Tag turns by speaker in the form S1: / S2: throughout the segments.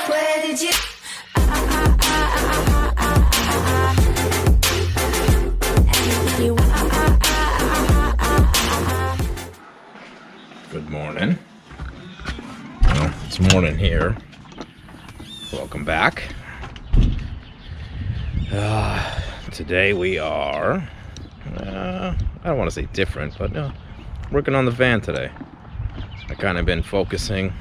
S1: Where did you?
S2: Good morning. Well, it's morning here. Welcome back. Today we are, I don't want to say different, but working on the van today. I kind of been focusing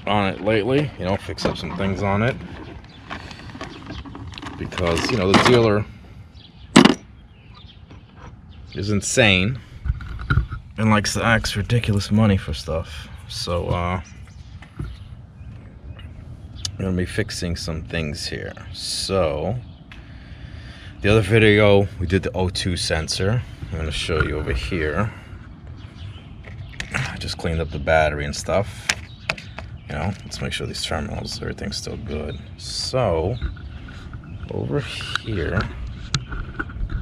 S2: on it lately, fix up some things on it. Because, the dealer is insane and likes to ask ridiculous money for stuff. So, I'm gonna be fixing some things here. So, the other video, we did the O2 sensor. I'm gonna show you over here. I just cleaned up the battery and stuff. Let's make sure these terminals, everything's still good. So, over here,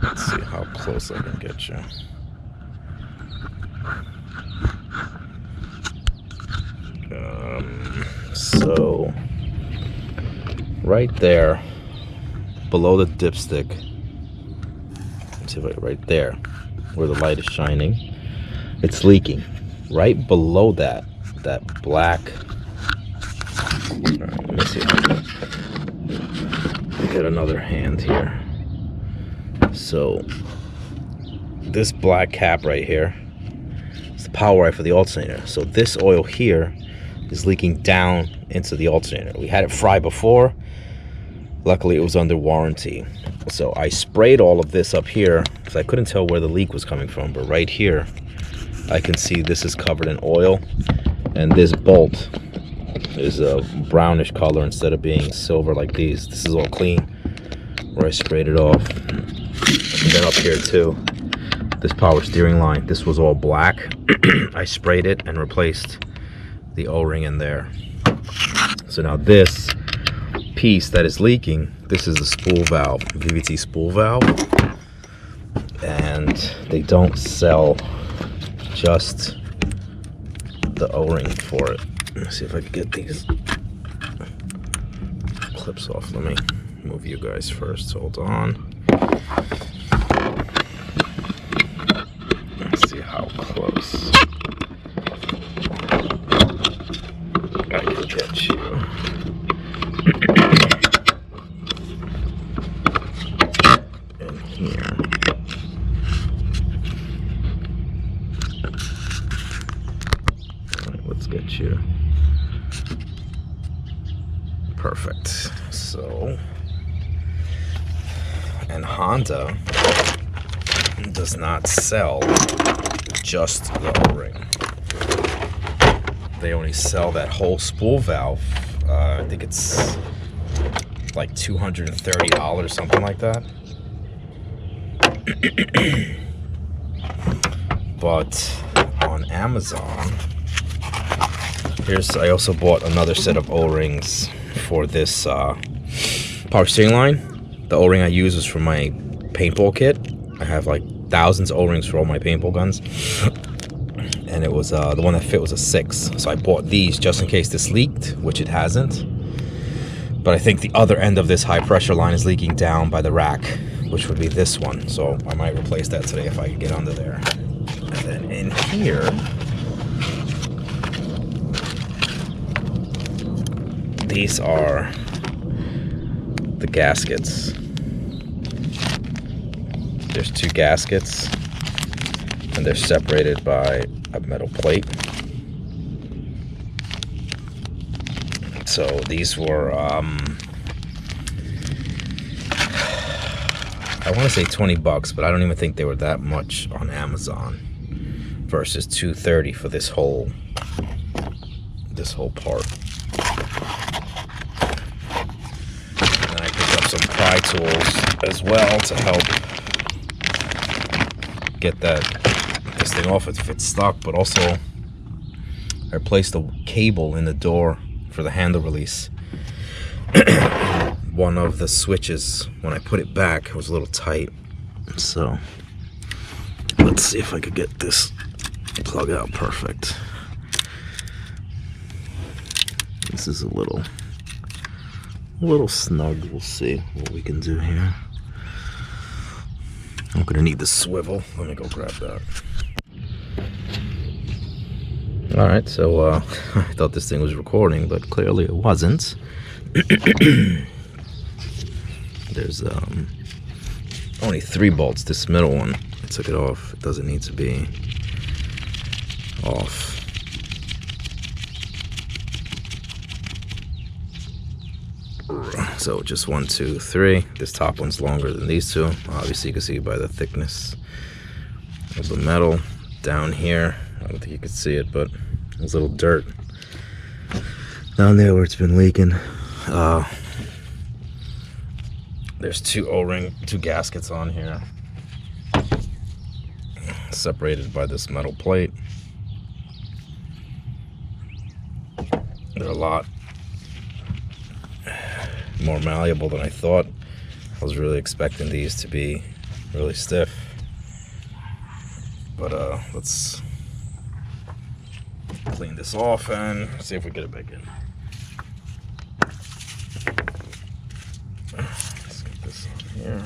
S2: let's see how close I can get you. So, right there, below the dipstick, let's see if right there, where the light is shining, it's leaking. Right below that black. All right, let me see if I can get another hand here. So, this black cap right here is the power right for the alternator. So this oil here is leaking down into the alternator. We had it fried before. Luckily, it was under warranty. So I sprayed all of this up here because I couldn't tell where the leak was coming from. But right here, I can see this is covered in oil. And this bolt is a brownish color instead of being silver like these. This is all clean where I sprayed it off. And then up here too, this power steering line, this was all black. I sprayed it and replaced the O-ring in there. So now this piece that is leaking, this is the spool valve, VVT spool valve. And they don't sell just the O-ring for it. Let's see if I can get these clips off. Let me move you guys first. Hold on. Let's see how close I can get you. In here. All right, let's get you. Perfect. So, and Honda does not sell just the O-ring. They only sell that whole spool valve. I think it's like $230, something like that. But on Amazon, I also bought another set of O-rings for this power steering line. The O-ring I use is for my paintball kit. I have like thousands of O-rings for all my paintball guns. And it was the one that fit was a 6. So I bought these just in case this leaked, which it hasn't. But I think the other end of this high pressure line is leaking down by the rack, which would be this one. So I might replace that today if I can get under there. And then in here, these are the gaskets. There's 2 gaskets, and they're separated by a metal plate. So these were, I want to say $20, but I don't even think they were that much on Amazon. Versus $230 for this whole part. And I picked up some pry tools as well to help get this thing off if it's stuck. But also, I replaced the cable in the door for the handle release. One of the switches, when I put it back, was a little tight. So let's see if I could get this plug out perfect. This is a little snug. We'll see what we can do here. I'm gonna need the swivel. Let me go grab that. All right, so I thought this thing was recording, but clearly it wasn't. There's only 3 bolts. This middle one, I took it off. It doesn't need to be off. So just 1, 2, 3. This top one's longer than these two. Obviously you can see by the thickness of the metal. Down here, I don't think you can see it, but there's a little dirt down there where it's been leaking. There's 2 gaskets on here, separated by this metal plate. They're a lot more malleable than I thought. I was really expecting these to be really stiff, but let's clean this off and see if we get it back in. Let's get this on here.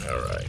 S2: All right.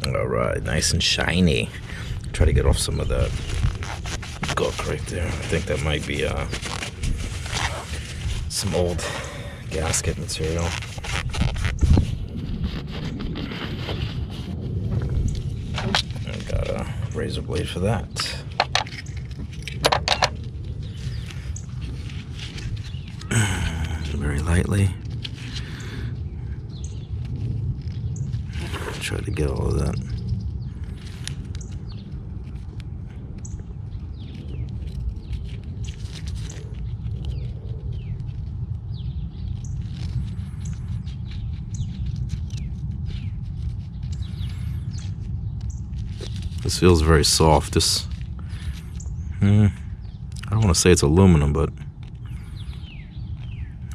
S2: All right, nice and shiny. Try to get off some of that gunk right there. I think that might be some old gasket material. I got a razor blade for that. Very lightly. Try to get all of that. This feels very soft. This, I don't want to say it's aluminum, but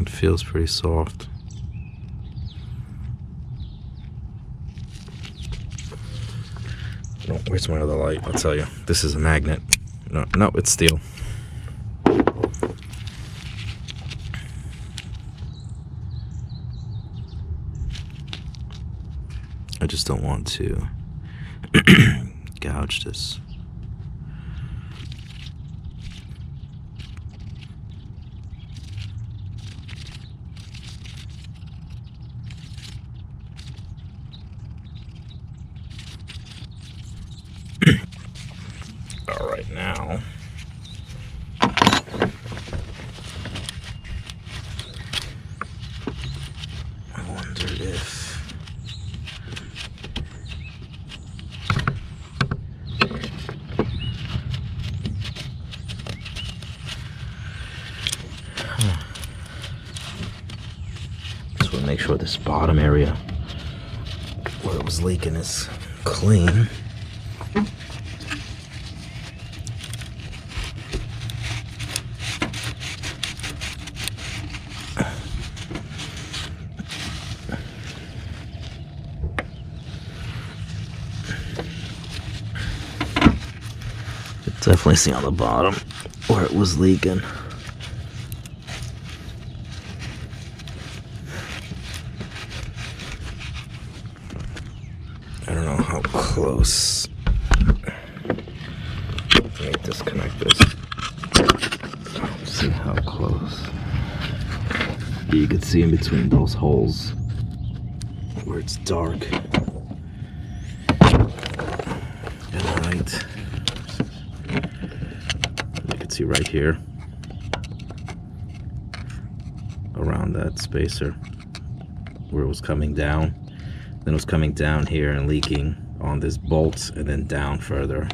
S2: it feels pretty soft. No, where's my other light? I'll tell you. This is a magnet. No, it's steel. I just don't want to gouge this. All right, now I wonder if just want to make sure this bottom area where it was leaking is clean. Definitely see on the bottom where it was leaking. I don't know how close. Let me disconnect this. Let's see how close. You can see in between those holes where it's dark. And right. You can see right here around that spacer where it was coming down. Then it was coming down here and leaking on this bolt, and then down further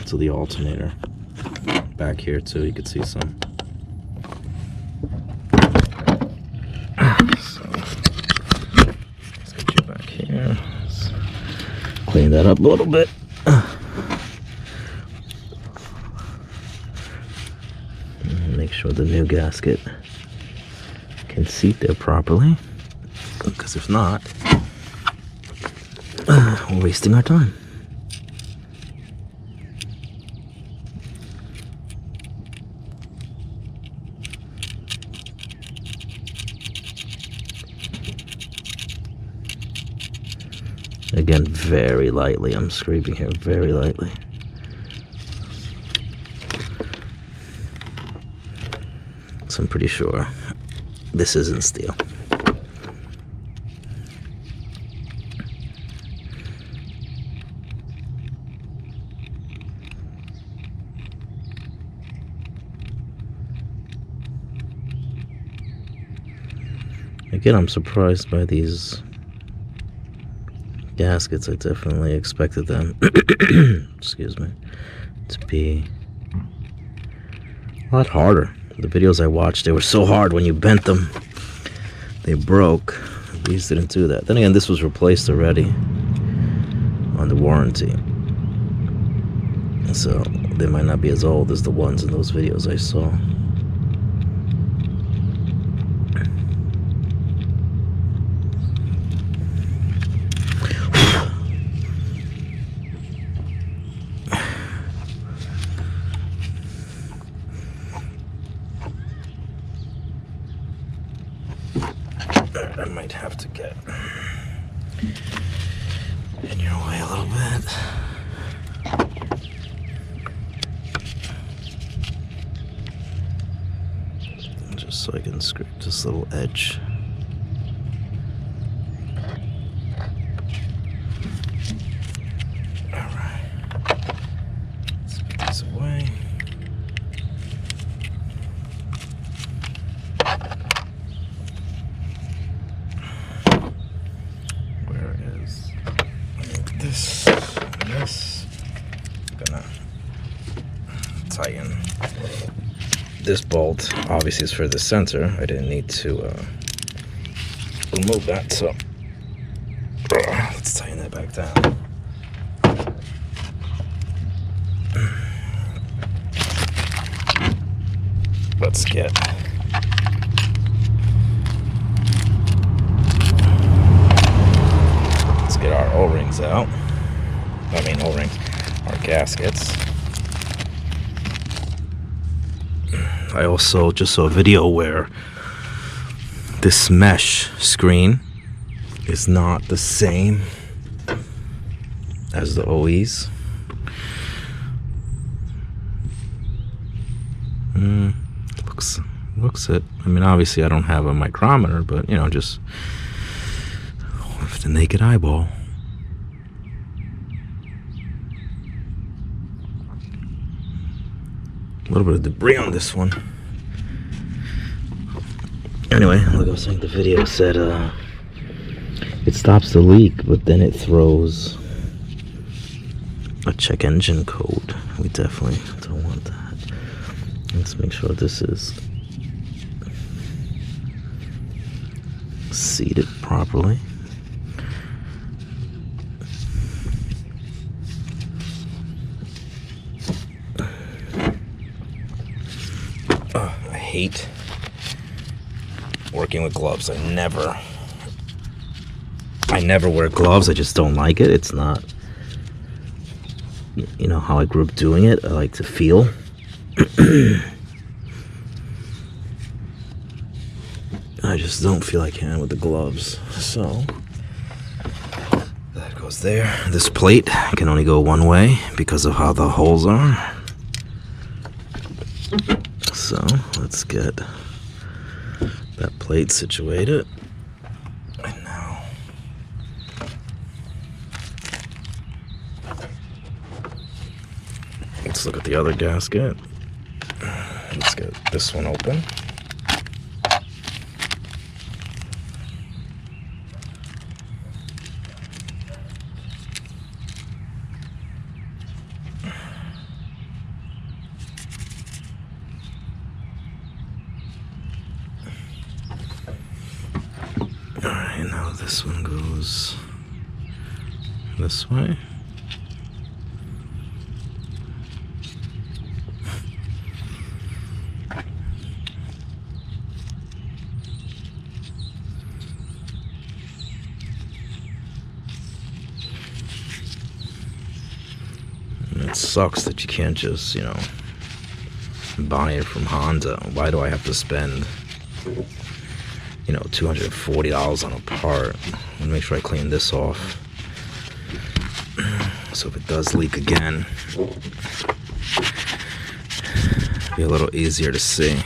S2: to the alternator. Back here too, you could see some. So let's get you back here. Let's clean that up a little bit. Make sure the new gasket can seat there properly, because if not, we're wasting our time. Again, very lightly. I'm scraping here very lightly. So I'm pretty sure this isn't steel. Again, I'm surprised by these gaskets. I definitely expected them, excuse me, to be a lot harder. The videos I watched, they were so hard when you bent them, they broke. These didn't do that. Then again, this was replaced already on the warranty, so they might not be as old as the ones in those videos I saw. I might have to get in your way a little bit. Just so I can scrape this little edge. Alright. Let's put this away. This I'm gonna tighten this bolt. Obviously it's for the center. I didn't need to remove that, so let's tighten that back down. Let's get our O-rings out. I mean O-rings, our gaskets. I also just saw a video where this mesh screen is not the same as the OEs. Looks it. I mean, obviously I don't have a micrometer, but you know, just with the naked eyeball. A little bit of debris on this one. Anyway, like I was saying, the video said it stops the leak, but then it throws a check engine code. We definitely don't want that. Let's make sure this is seated properly. I hate working with gloves. I never wear gloves. I just don't like it. It's not you know how I grew up doing it. I like to feel. I just don't feel I can with the gloves. So that goes there. This plate can only go one way because of how the holes are. So let's get that plate situated. And now let's look at the other gasket. Let's get this one open. Alright, now this one goes this way. And it sucks that you can't just, you know, buy it from Honda. Why do I have to spend, you know, $240 on a part? I'm gonna make sure I clean this off. So if it does leak again, it'll be a little easier to see.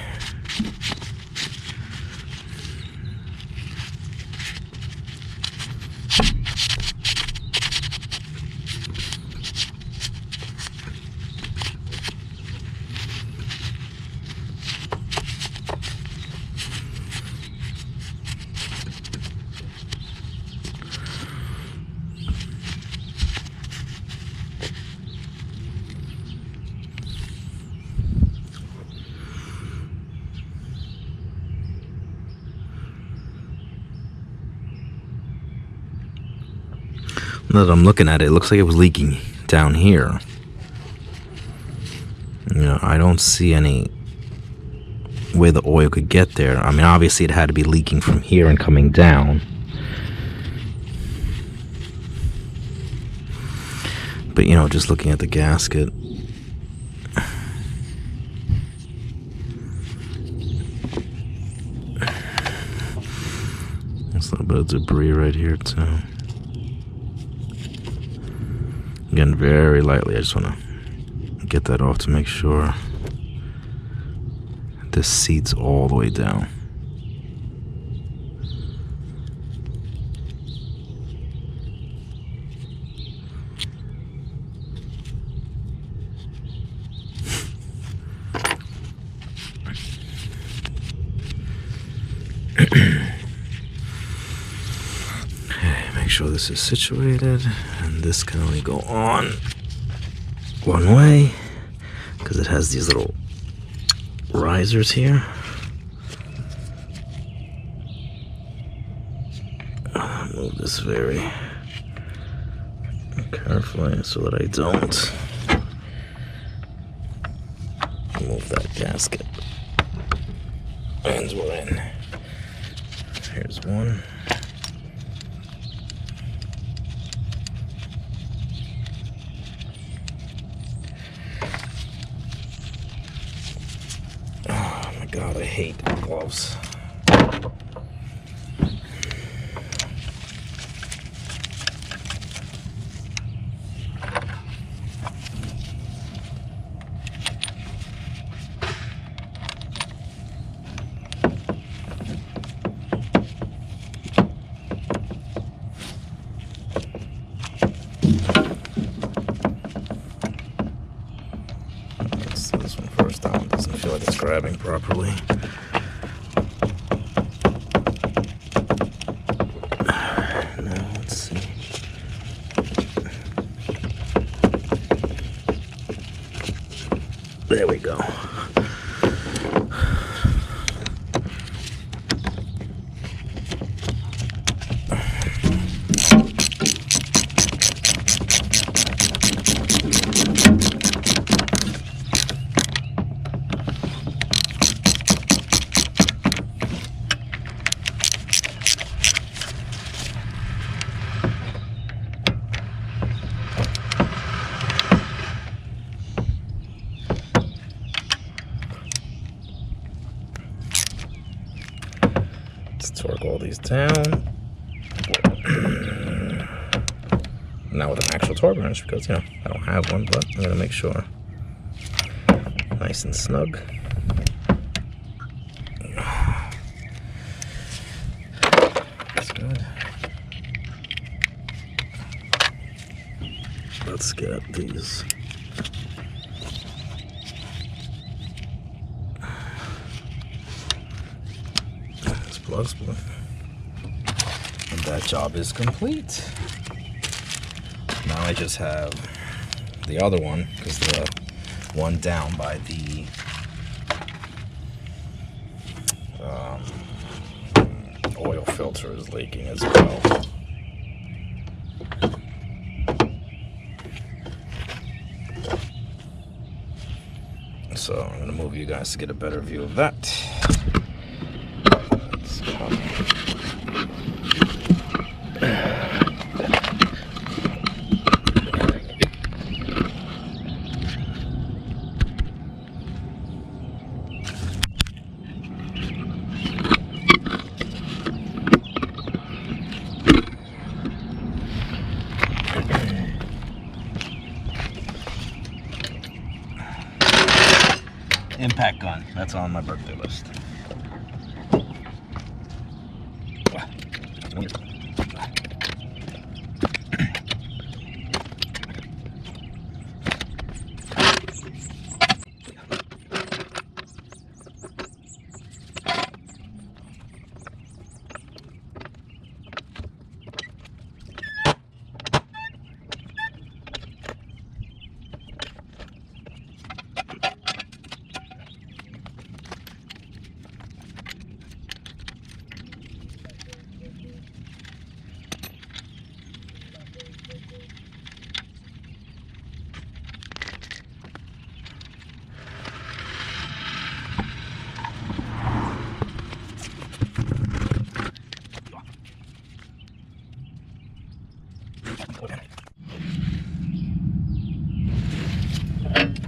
S2: Now that I'm looking at it, it looks like it was leaking down here. You know, I don't see any way the oil could get there. I mean, obviously it had to be leaking from here and coming down. But, you know, just looking at the gasket, there's a little bit of debris right here too. Again, very lightly. I just want to get that off to make sure this seats all the way down. Make sure this is situated, and this can only go on one way because it has these little risers here. Move this very carefully so that I don't move that gasket. And we're in. Here's one. Oh my God, I hate gloves. This one first down. Doesn't feel like it's grabbing properly. Now let's see. There we go. Let's torque all these down. Not with an actual torque wrench because, you know, I don't have one, but I'm gonna make sure. Nice and snug. That's good. Let's get these. This plug split. And that job is complete. Now I just have the other one, because the one down by the oil filter is leaking as well. So I'm going to move you guys to get a better view of that. Let's come. Impact gun, that's on my birthday list.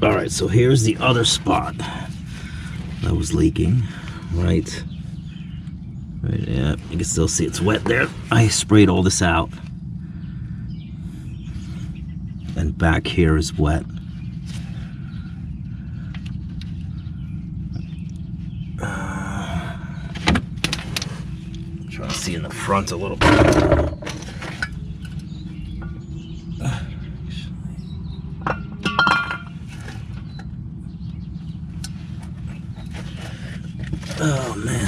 S2: All right, so here's the other spot that was leaking, right? Yeah, you can still see it's wet there. I sprayed all this out. And back here is wet. Trying to see in the front a little bit. Oh man.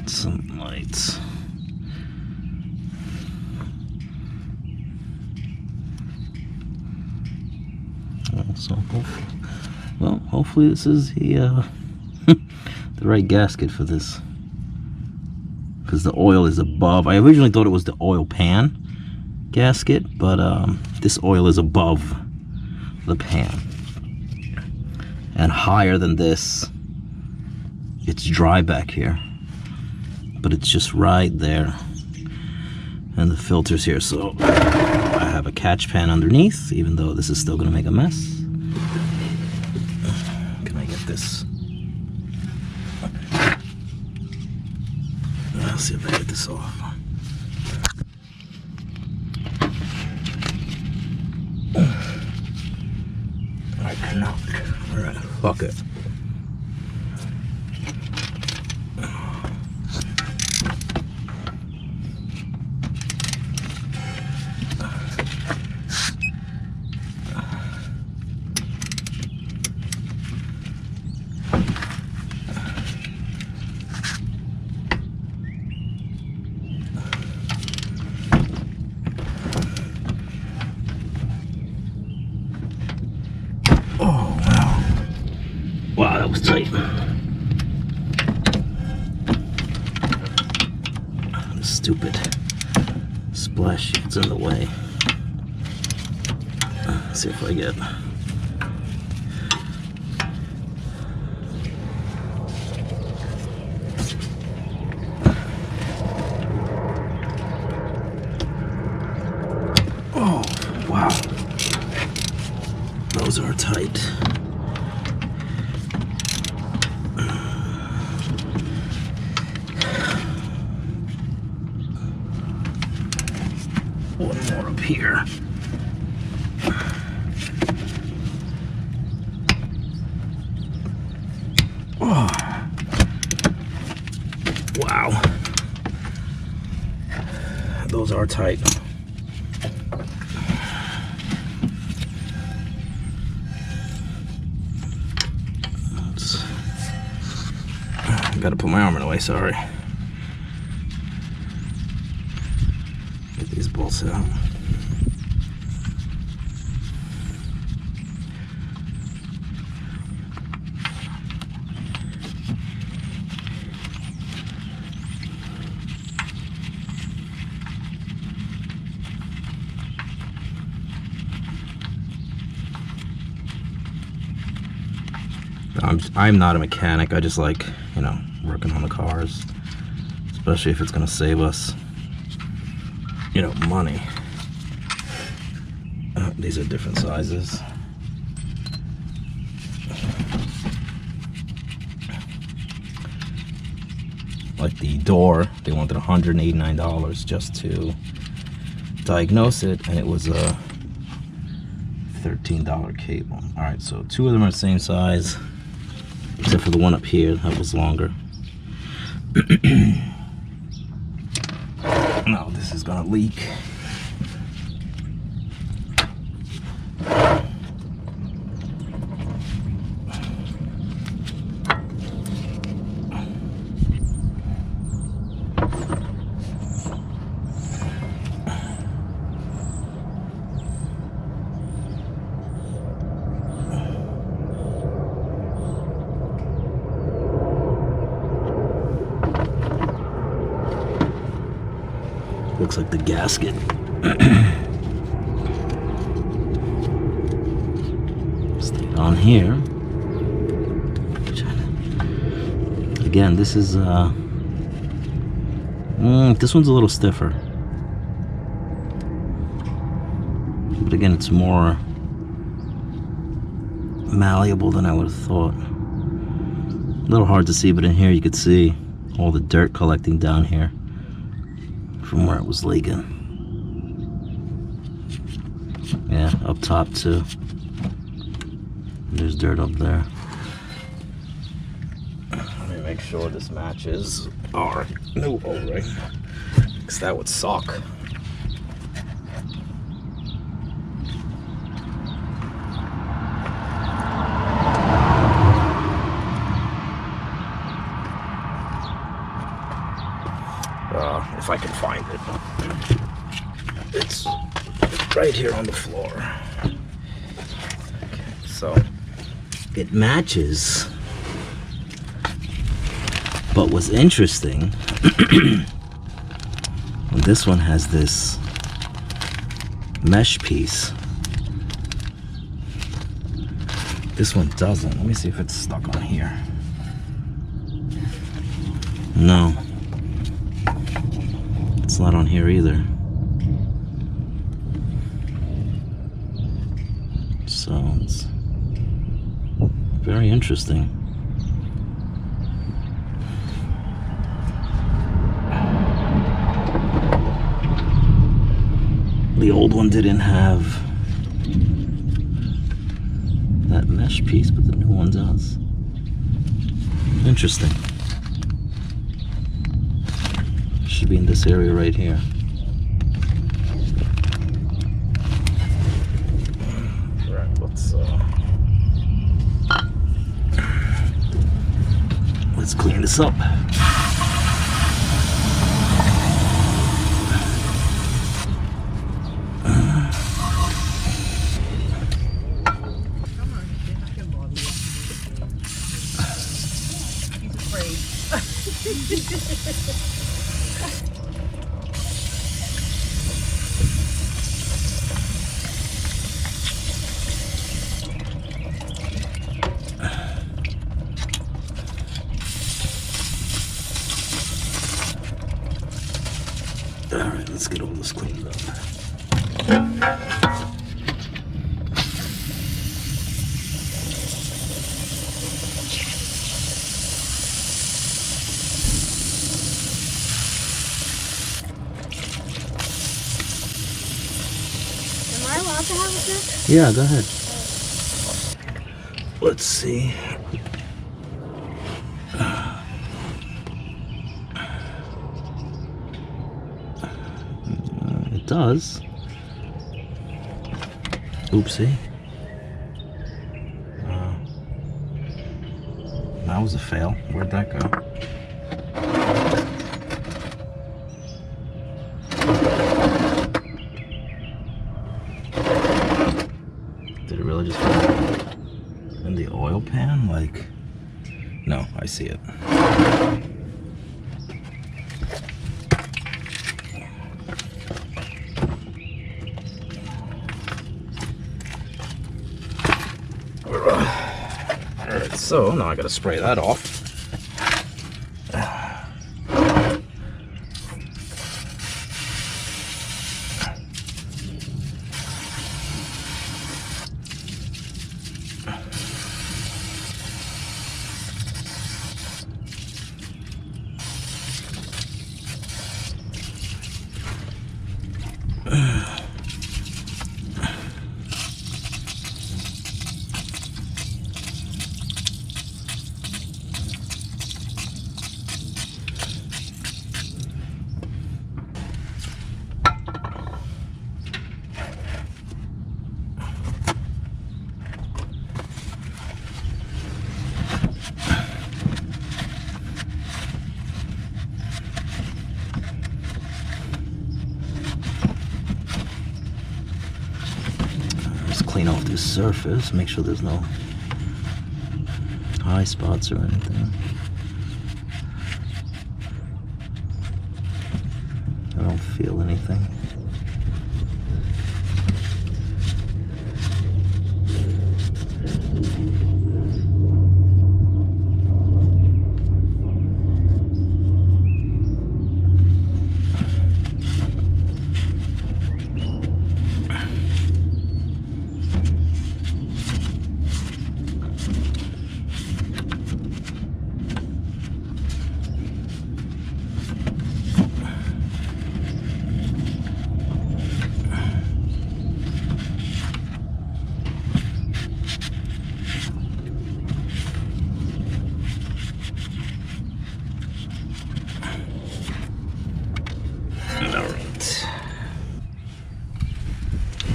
S2: Some lights. So hopefully this is the the right gasket for this, because the oil is above. I originally thought it was the oil pan gasket, but this oil is above the pan. And higher than this, it's dry back here, but it's just right there, and the filter's here. So I have a catch pan underneath, even though this is still gonna make a mess. Can I get this? Let's see if I get this off. I cannot. Alright, fuck it. Oh, wow. Wow, that was tight. Stupid splash sheet's in the way. Let's see if I get. Oh, wow. Those are tight. are tight. Gotta put my arm in the way, sorry. Get these bolts out. I'm not a mechanic. I just like, you know, working on the cars, especially if it's gonna save us, you know, money. These are different sizes. Like the door, they wanted $189 just to diagnose it, and it was a $13 cable. All right, so two of them are the same size, except for the one up here that was longer. Now this is gonna leak. Looks like the gasket. Stay on here. Again, this is this one's a little stiffer, but again, it's more malleable than I would have thought. A little hard to see, but in here you could see all the dirt collecting down here from where it was leaking. Yeah, up top too. There's dirt up there. Let me make sure this matches our new O-ring, because that would suck. If I can find it. It's right here on the floor. Okay, so it matches, but what's interesting, this one has this mesh piece. This one doesn't. Let me see if it's stuck on here. No. It's not on here either. So it's very interesting. The old one didn't have that mesh piece, but the new one does. Interesting. Should be in this area right here. Right, let's clean this up. Alright, let's get all this cleaned up.
S1: Am I allowed to have a sip?
S2: Yeah, go ahead. Let's see. does. Oopsie. That was a fail. Where'd that go? Did it really just fall in the oil pan? Like, no, I see it. Alright, so now I gotta spray that off. Clean off this surface, make sure there's no high spots or anything. I don't feel anything.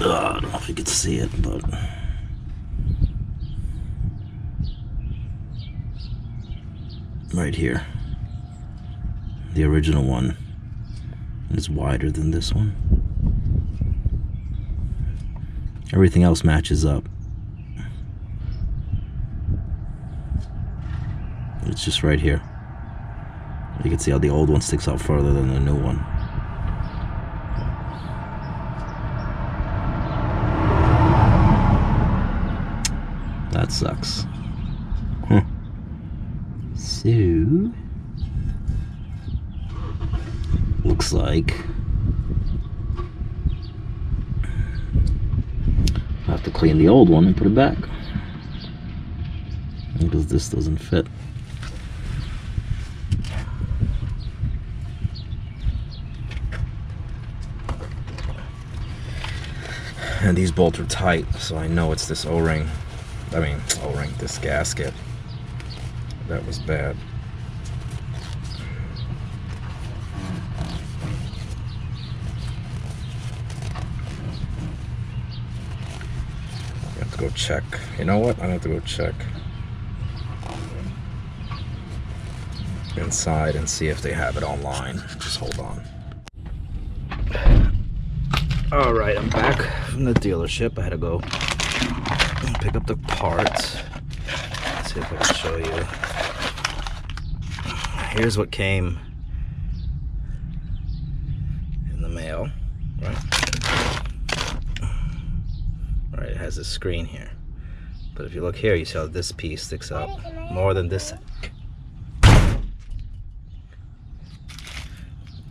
S2: I don't know if you can see it, but right here, the original one is wider than this one. Everything else matches up. It's just right here. You can see how the old one sticks out further than the new one. That sucks. Huh. So, looks like I have to clean the old one and put it back because this doesn't fit. And these bolts are tight, so I know it's this O-ring. O-ring, this gasket. That was bad. I have to go check. You know what? I have to go check inside and see if they have it online. Just hold on. Alright, I'm back from the dealership. I had to go pick up the parts. Let's see if I can show you. Here's what came in the mail, right? Right, it has a screen here. But if you look here, you see how this piece sticks out more than this.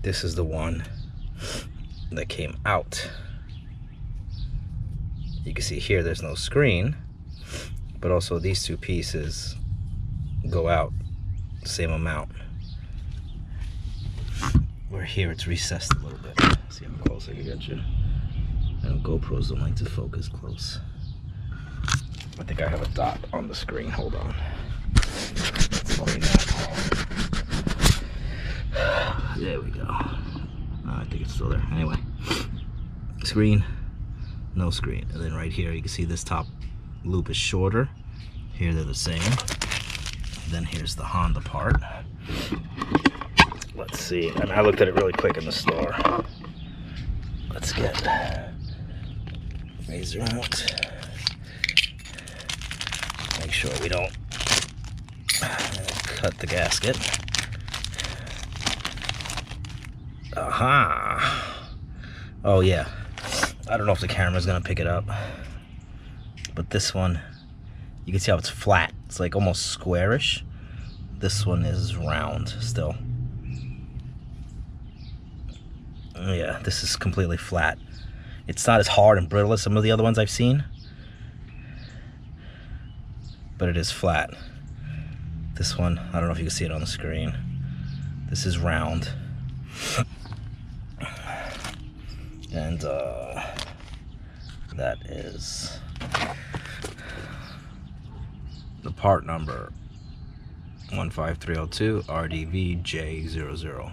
S2: This is the one that came out. You can see here there's no screen, but also these two pieces go out the same amount. Where here it's recessed a little bit. See how close I can get you. And GoPros don't like to focus close. I think I have a dot on the screen. Hold on. Let's clean that. There we go. I think it's still there. Anyway, screen, no screen. And then right here, you can see this top loop is shorter. Here they're the same. And then here's the Honda part. Let's see. And I looked at it really quick in the store. Let's get razor out. Make sure we don't cut the gasket. Aha! Oh yeah. I don't know if the camera's gonna pick it up, but this one, you can see how it's flat. It's like almost squarish. This one is round still. Yeah, this is completely flat. It's not as hard and brittle as some of the other ones I've seen, but it is flat. This one, I don't know if you can see it on the screen. This is round. And that is the part number 15302 RDVJ00.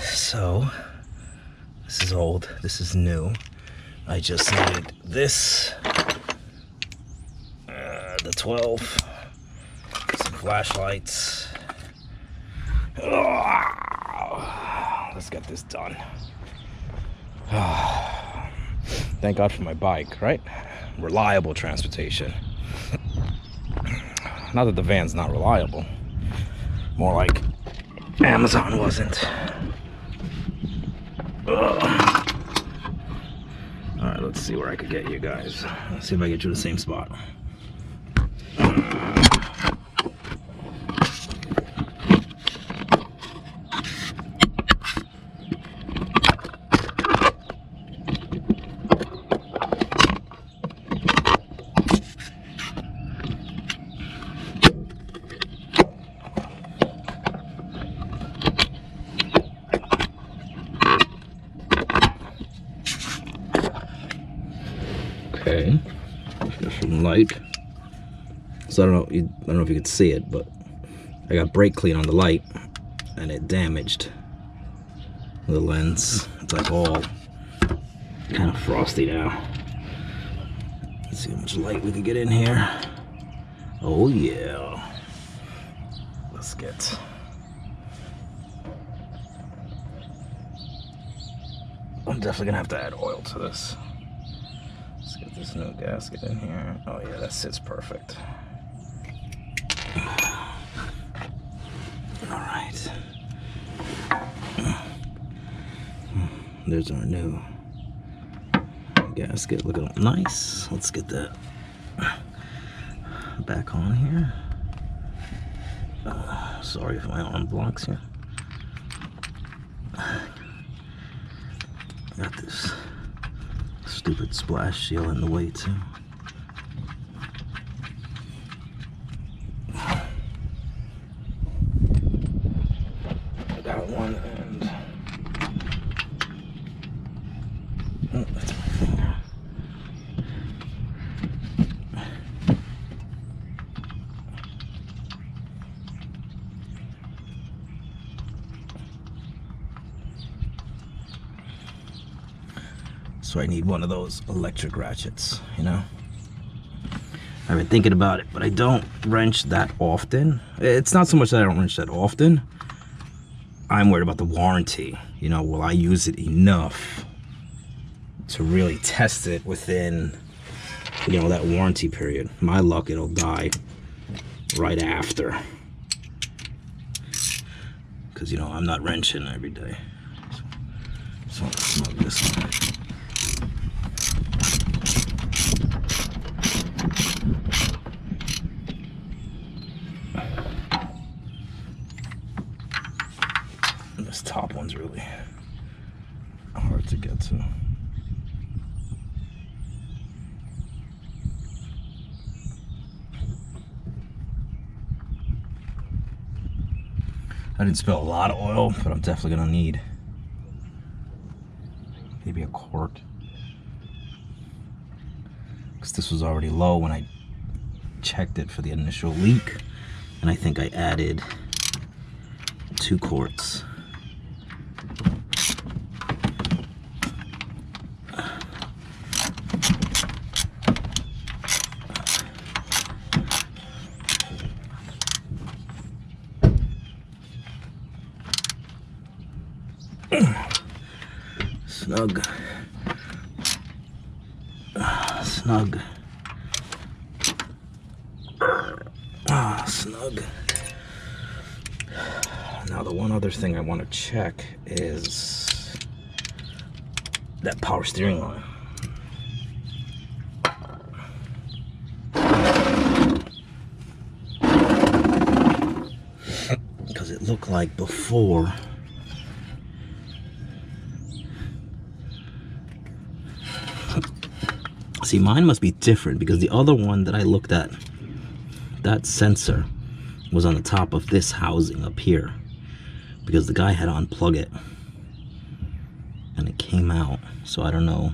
S2: So this is old, this is new. I just need this, the 12, some flashlights. Let's get this done. Thank God for my bike, right? Reliable transportation. Not that the van's not reliable. More like Amazon wasn't. Alright, let's see where I could get you guys. Let's see if I get you to the same spot. Okay, got some light. So I don't know if you could see it, but I got brake clean on the light, and it damaged the lens. It's like all kind of frosty now. Let's see how much light we can get in here. Oh yeah. Let's get. I'm definitely gonna have to add oil to this. Let's get this new gasket in here. Oh yeah, that sits perfect. All right. There's our new gasket, looking nice. Let's get that back on here. Sorry if my arm blocks here. Got this stupid splash shield in the way too. I got one and oh, that's my finger. So I need one of those electric ratchets, you know? I've been thinking about it, but I don't wrench that often. It's not so much that I don't wrench that often. I'm worried about the warranty. You know, will I use it enough to really test it within, you know, that warranty period? My luck, it'll die right after. Because, you know, I'm not wrenching every day. So let's snug this one. This top one's really hard to get to. I didn't spill a lot of oil, but I'm definitely gonna need maybe a quart, because this was already low when I checked it for the initial leak, and I think I added 2 quarts. snug. Snug. Snug. Now the one other thing I want to check is that power steering line. Because it looked like before see, mine must be different because the other one that I looked at, that sensor was on the top of this housing up here because the guy had to unplug it and it came out. So I don't know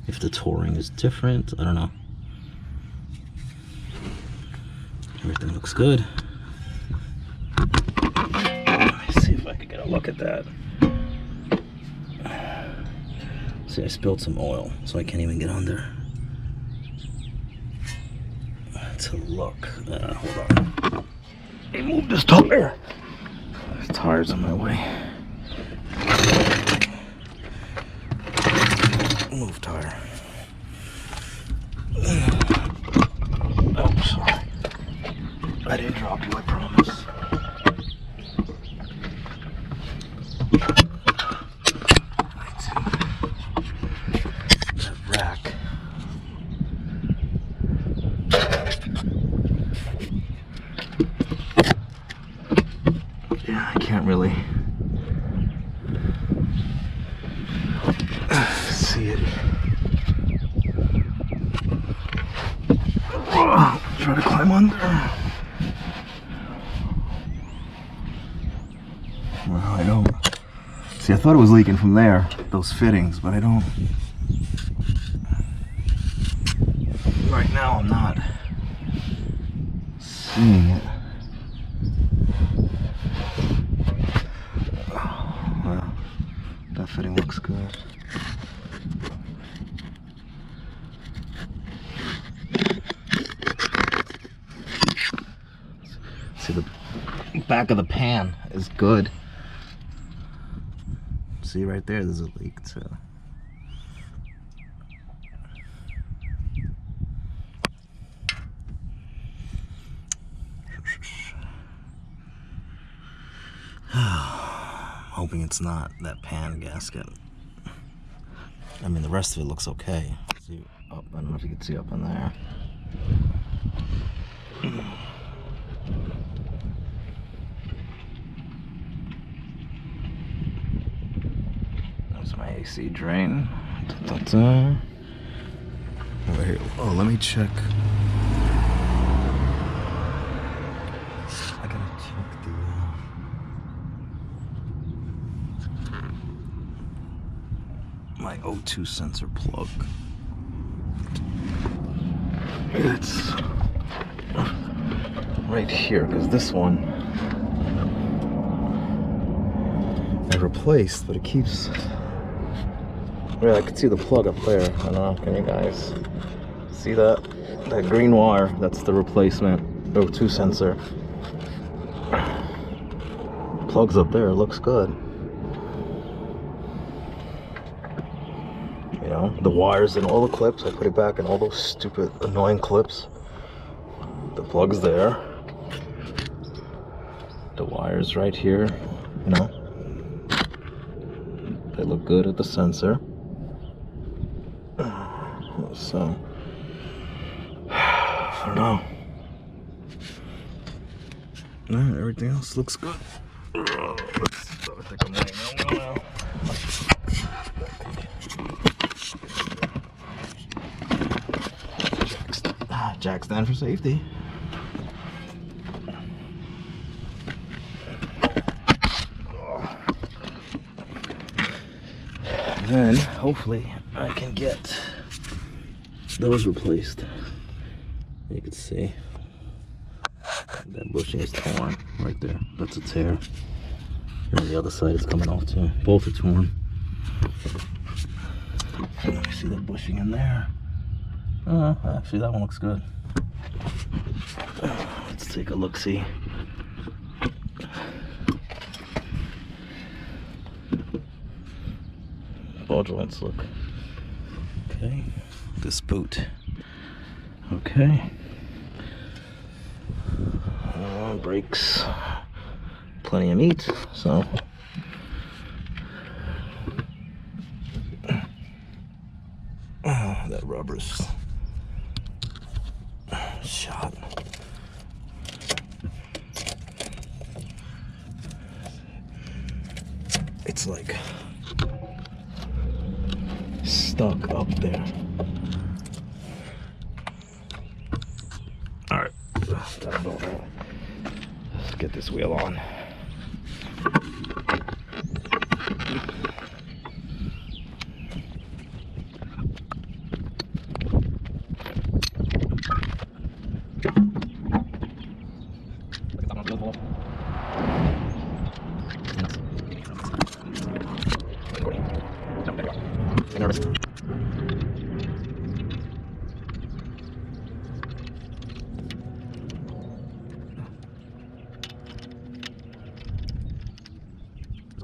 S2: if the touring is different. I don't know. Everything looks good. Let's see if I can get a look at that. See, I spilled some oil, so I can't even get under to look. Hold on. Hey, move this tire. This tire's on my way. Move tire. Oh, sorry. I didn't drop you, I promise. Really see it. Try to climb under. Well, I don't see. I thought it was leaking from there, those fittings, but I don't. Right now, I'm not seeing it. That fitting looks good. See, the back of the pan is good. See right there, there's a leak too. Hoping it's not that pan gasket. I mean, the rest of it looks okay. See up, I don't know if you can see up in there. There's my AC drain. Over here. Oh, let me check. I gotta check the. My O2 sensor plug. It's right here because this one I replaced, but it keeps. Yeah, I can see the plug up there. I don't know. Can you guys see that? That green wire. That's the replacement O2 sensor. Plug's up there. It looks good. You know, the wires in all the clips, I put it back in all those stupid, annoying clips. The plug's there. The wires right here, you know. They look good at the sensor. So, I don't know. No, everything else looks good. I think I'm laying down now. Jack stand for safety. And then hopefully I can get those replaced. You can see that bushing is torn right there. That's a tear. And the other side is coming off too. Both are torn. Let me see that bushing in there. Actually, that one looks good. Let's take a look-see. joints look. Okay, this boot. Okay. Brakes. Plenty of meat, so. Oh, that rubber's shot. It's like stuck up there. All right, let's get this wheel on. Nervous. Right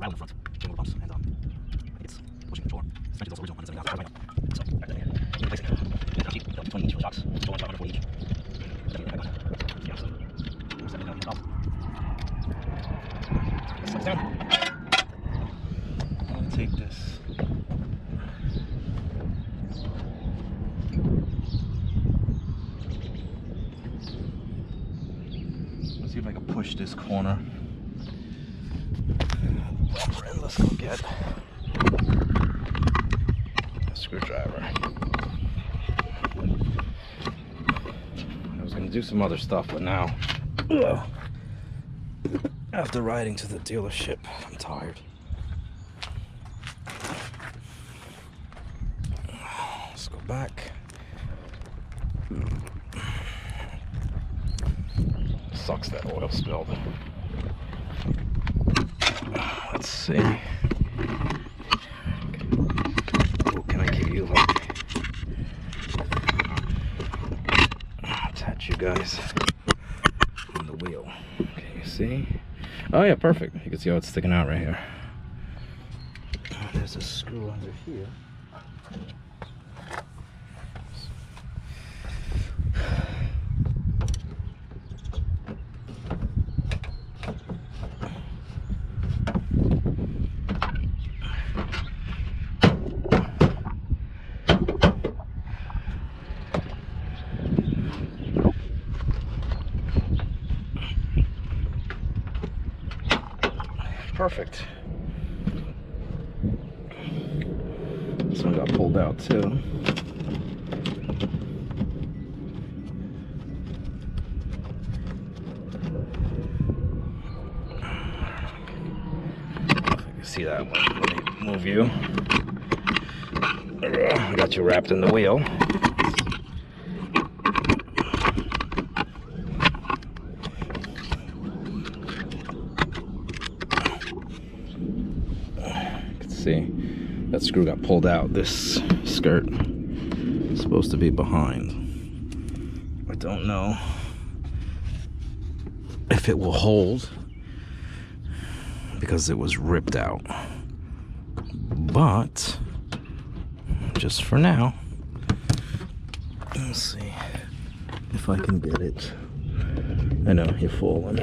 S2: on the front, chamber bumps, and I think it's pushing controller. Suspension is also original, 179,000 right now. So, right down here. In place it. They're cheap. They'll be 20 each for shocks. Controller 540 each. Definitely the right one. Yeah, so. Set it down. Stop. Slow it down. I'm gonna take this. Let's see if I can push this corner. And let's go get a screwdriver. I was gonna do some other stuff, but now, after riding to the dealership, I'm tired. Let's go back. Sucks that oil spilled. Let's see. Oh, can I give you like attach you guys on the wheel? Can you see? Oh yeah, perfect. You can see how it's sticking out right here. There's a screw under here. Perfect. This one got pulled out too. I can see that one. Let me move you. I got you wrapped in the wheel. See, that screw got pulled out. This skirt is supposed to be behind. I don't know if it will hold because it was ripped out, but just for now, let's see if I can get it. I know you're falling.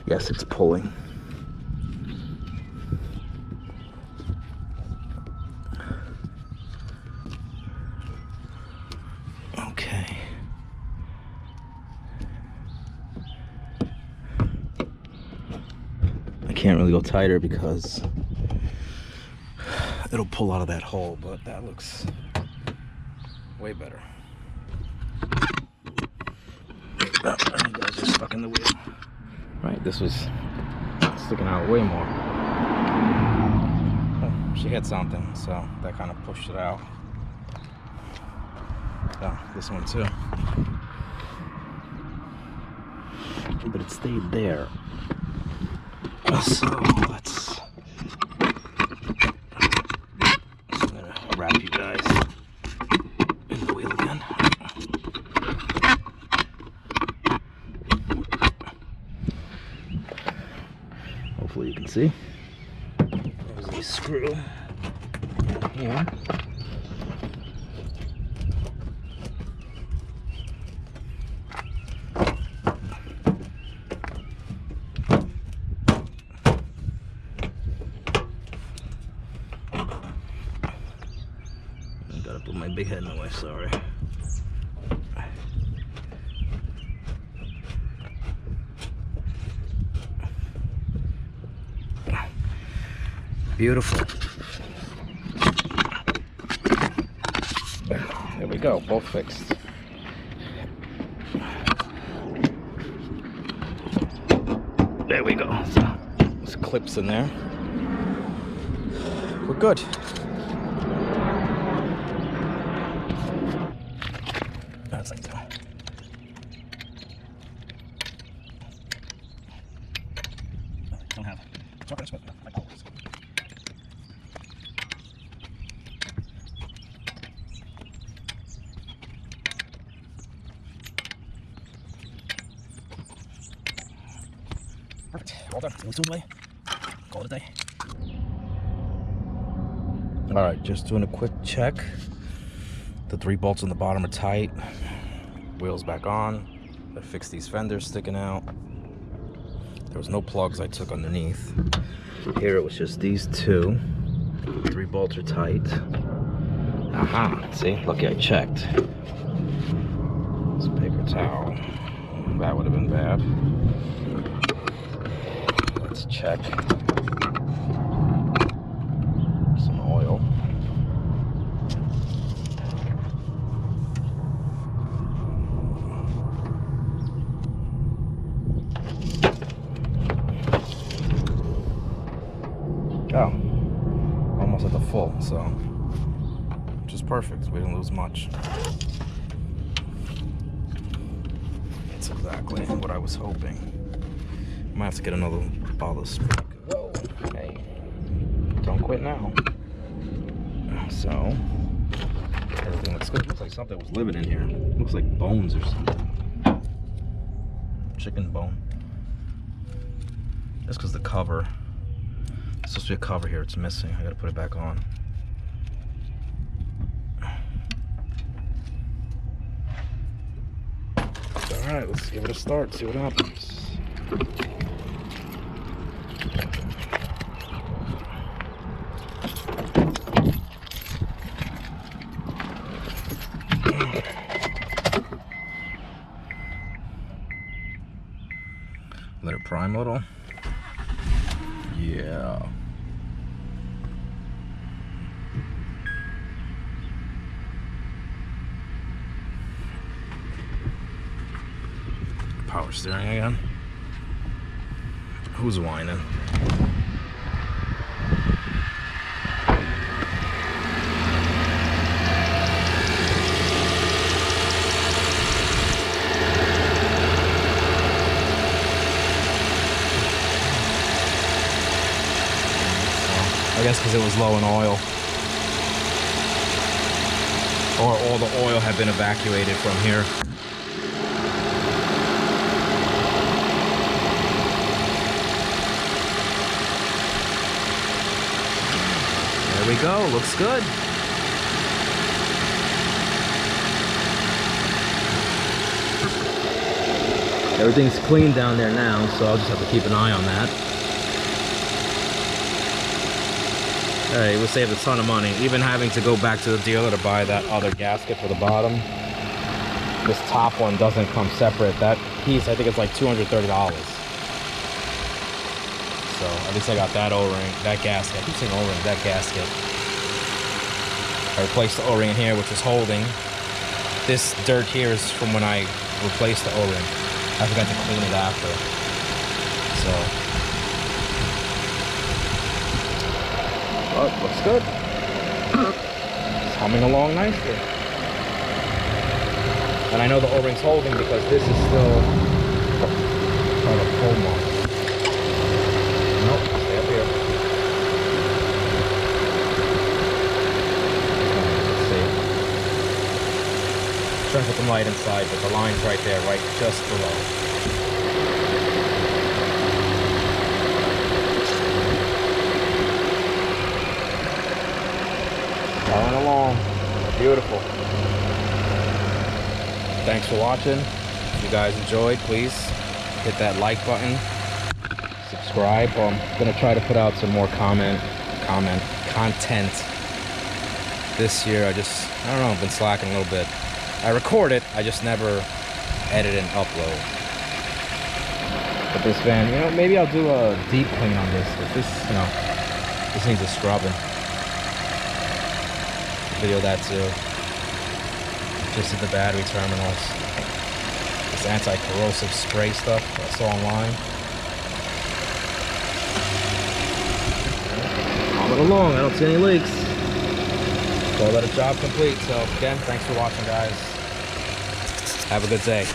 S2: Yes, it's pulling. Okay. I can't really go tighter because it'll pull out of that hole, but that looks way better. Oh, you guys are stuck in the wheel. Right, this was sticking out way more. Oh, she hit something, so that kind of pushed it out. Oh, this one too. But it stayed there. So let's just gonna wrap you guys See? There's a screw here. I gotta put my big head in the way, sorry. Beautiful. There we go, both fixed. There we go. So, there's clips in there. We're good. That's like that. Don't have chocolate sweat like always. Perfect. All done. It was away. Call it a day. Alright, just doing a quick check. The 3 bolts on the bottom are tight. Wheels back on. I fixed these fenders sticking out. There was no plugs I took underneath. Here it was just these 2. 3 bolts are tight. Aha, see? Lucky I checked. It's a paper towel. That would have been bad. Let's check. Some oil. Oh, almost at the full, so which is perfect. We didn't lose much. That's exactly what I was hoping. Might have to get another bottle of Spool. Whoa, hey, don't quit now. So everything looks good. Looks like something was living in here. Looks like bones or something. Chicken bone. That's because the cover. It's supposed to be a cover here. It's missing. I gotta put it back on. All right, let's give it a start. See what happens. Let it prime a little. Yeah. Power steering again. Who's whining? I guess because it was low in oil. Or all the oil had been evacuated from here. There we go, looks good. Everything's clean down there now, so I'll just have to keep an eye on that. Hey, we saved a ton of money, even having to go back to the dealer to buy that other gasket for the bottom. This top one doesn't come separate. That piece, I think it's like $230. So at least I got that O-ring, that gasket. I keep saying O-ring, that gasket. I replaced the O-ring in here, which is holding. This dirt here is from when I replaced the O-ring. I forgot to clean it after. So, well, it looks good. It's humming along nicely. And I know the O-ring's holding because this is still on a pull mark. Nope, stay up here. Let's see. Trying to put the light inside, but the line's right there, right just below. Powering along. Beautiful. Thanks for watching. If you guys enjoyed, please hit that like button. Subscribe. I'm gonna try to put out some more content this year. I don't know, I've been slacking a little bit. I record it, I just never edit and upload. But this van, you know, maybe I'll do a deep clean on this. But this, you know, this needs a scrubbing. Video that too. Just at the battery terminals. This anti-corrosive spray stuff I saw online. It along, I don't see any leaks. Call that a job complete. So again, thanks for watching, guys. Have a good day.